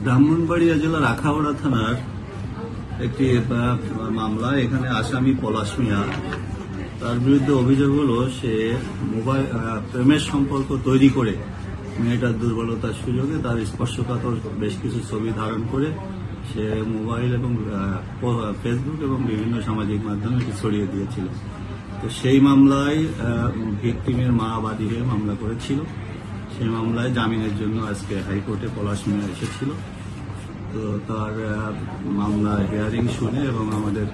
ব্রাহ্মণবাড়িয়া জেলার আখাউড়া থানার একটি মামলা। এখানে আসামি পলাশ মিয়া, তার বিরুদ্ধে অভিযোগ হলো সে মোবাইল প্রেমের সম্পর্ক তৈরি করে মেয়েটার দুর্বলতার সুযোগে তার স্পর্শকাতর বেশ কিছু ছবি ধারণ করে সে মোবাইল এবং ফেসবুক এবং বিভিন্ন সামাজিক মাধ্যমে ছড়িয়ে দিয়েছিল। তো সেই মামলায় ভিকটিমের মা বাদী হয়ে মামলা করেছিল। সেই মামলায় জামিনের জন্য আজকে হাইকোর্টে পলাশ মিয়া এসেছিল। তো তার মামলা হিয়ারিং শুনে এবং আমাদের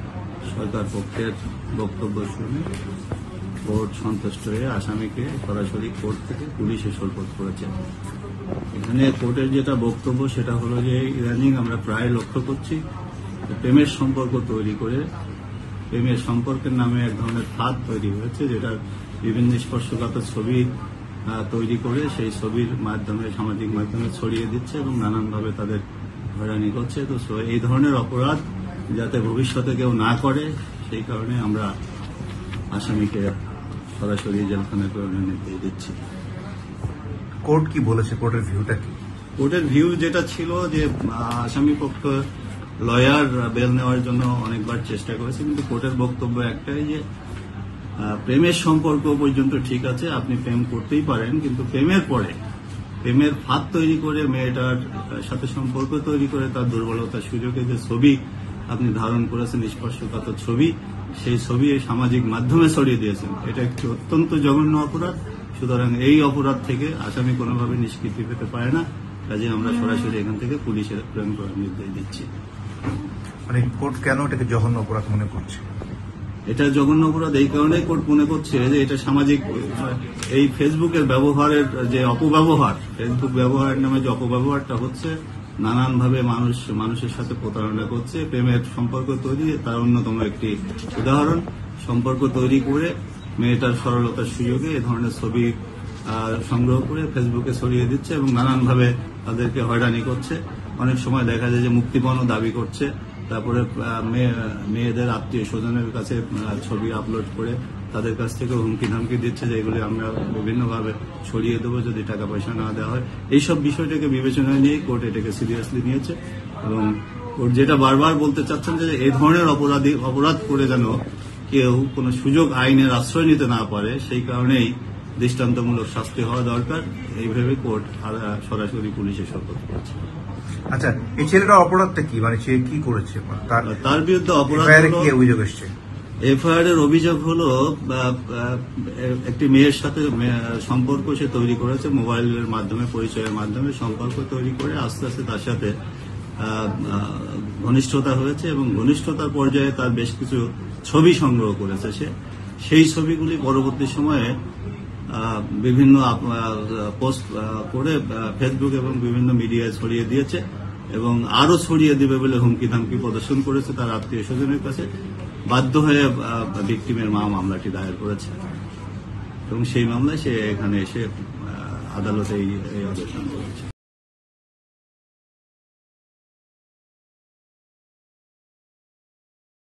সরকার পক্ষের বক্তব্য শুনে কোর্ট সন্তুষ্ট হয়ে আসামিকে সরাসরি কোর্ট থেকে পুলিশে সোপর্দ করেছে। এখানে কোর্টের যেটা বক্তব্য সেটা হলো যে ইদানিং আমরা প্রায় লক্ষ্য করছি প্রেমের সম্পর্ক তৈরি করে প্রেমের সম্পর্কের নামে এক ধরনের ফাঁদ তৈরি হয়েছে, যেটা বিভিন্ন স্পর্শকাতর ছবি তৈরি করে সেই ছবির মাধ্যমে সামাজিক মাধ্যমে ছড়িয়ে দিচ্ছে এবং নানানভাবে তাদের হয়রানি করছে। তো এই ধরনের অপরাধ যাতে ভবিষ্যতে কেউ না করে সেই কারণে আমরা আসামিকে সরাসরি জেলখানায় প্রেরণের নির্দেশ দিচ্ছি। কোর্ট কি বলেছে? কোর্টের ভিউটা কি? কোর্টের ভিউ যেটা ছিল যে আসামি পক্ষ লয়ার বেল নেওয়ার জন্য অনেকবার চেষ্টা করেছে, কিন্তু কোর্টের বক্তব্য একটাই যে প্রেমের সম্পর্ক পর্যন্ত ঠিক আছে, আপনি প্রেম করতেই পারেন, কিন্তু প্রেমের পরে প্রেমের ফাঁদ তৈরি করে মেয়েটার সাথে সম্পর্ক তৈরি করে তার দুর্বলতার সুযোগে যে ছবি আপনি ধারণ করেছেন স্পর্শকাতর ছবি, সেই ছবি সামাজিক মাধ্যমে ছড়িয়ে দিয়েছেন, এটা একটি অত্যন্ত জঘন্য অপরাধ। সুতরাং এই অপরাধ থেকে আসামি কোনোভাবে নিষ্কৃতি পেতে পারে না, কাজে আমরা সরাসরি এখান থেকে পুলিশের প্রেরণ করার নির্দেশ দিচ্ছি। মানে কোর্ট কেন এটাকে জঘন্য অপরাধ মনে করছে? এটা জঘন্য অপরাধ এই কারণেই কোর্ট মনে করছে যে এটা সামাজিক এই ফেসবুকের ব্যবহারের যে অপব্যবহার, ফেসবুক ব্যবহারের নামে যে অপব্যবহারটা হচ্ছে, নানানভাবে মানুষের সাথে প্রতারণা করছে। প্রেমের সম্পর্ক তৈরি তার অন্যতম একটি উদাহরণ। সম্পর্ক তৈরি করে মেয়েটার সরলতার সুযোগে এ ধরনের ছবি সংগ্রহ করে ফেসবুকে ছড়িয়ে দিচ্ছে এবং নানানভাবে তাদেরকে হয়রানি করছে। অনেক সময় দেখা যায় যে মুক্তিপণও দাবি করছে, তারপরে মেয়েদের আত্মীয় স্বজনের কাছে ছবি আপলোড করে তাদের কাছ থেকে হুমকি ধামকি দিচ্ছে যে এগুলি আমরা বিভিন্নভাবে ছড়িয়ে দেবো যদি টাকা পয়সা না দেওয়া হয়। এইসব বিষয়টাকে বিবেচনায় নিয়ে কোর্ট এটাকে সিরিয়াসলি নিয়েছে এবং কোর্ট যেটা বারবার বলতে চাচ্ছেন যে এই ধরনের অপরাধ করে যেন কেউ কোনো সুযোগ আইনের আশ্রয় নিতে না পারে, সেই কারণেই দৃষ্টান্তমূলক শাস্তি হওয়া দরকার। এইভাবে কোর্ট সরাসরি পুলিশে সোপর্দ করেছে। আচ্ছা, এই ছেলেটা অপরাধটা কি? মানে সে কি করেছে? তার বিরুদ্ধে অপরাধ কি অভিযোগ এসছে? এফআইআর এর অভিযোগ হলো একটি মেয়ের সাথে সম্পর্ক সে তৈরি করেছে, মোবাইলের মাধ্যমে পরিচয়ের মাধ্যমে সম্পর্ক তৈরি করে আস্তে আস্তে তার সাথে ঘনিষ্ঠতা হয়েছে এবং ঘনিষ্ঠতার পর্যায়ে তার বেশ কিছু ছবি সংগ্রহ করেছে। সেই ছবিগুলি পরবর্তী সময়ে বিভিন্ন পোস্ট করে ফেসবুক এবং বিভিন্ন মিডিয়ায় ছড়িয়ে দিয়েছে এবং আরও ছড়িয়ে দিবে বলে হুমকি ধামকি প্রদর্শন করেছে তার আত্মীয় স্বজনের কাছে। বাধ্য হয়ে ভিকটিমের মা মামলাটি দায়ের করেছে এবং সেই মামলায় সে এখানে এসে আদালতে এই অবস্থান করেছে।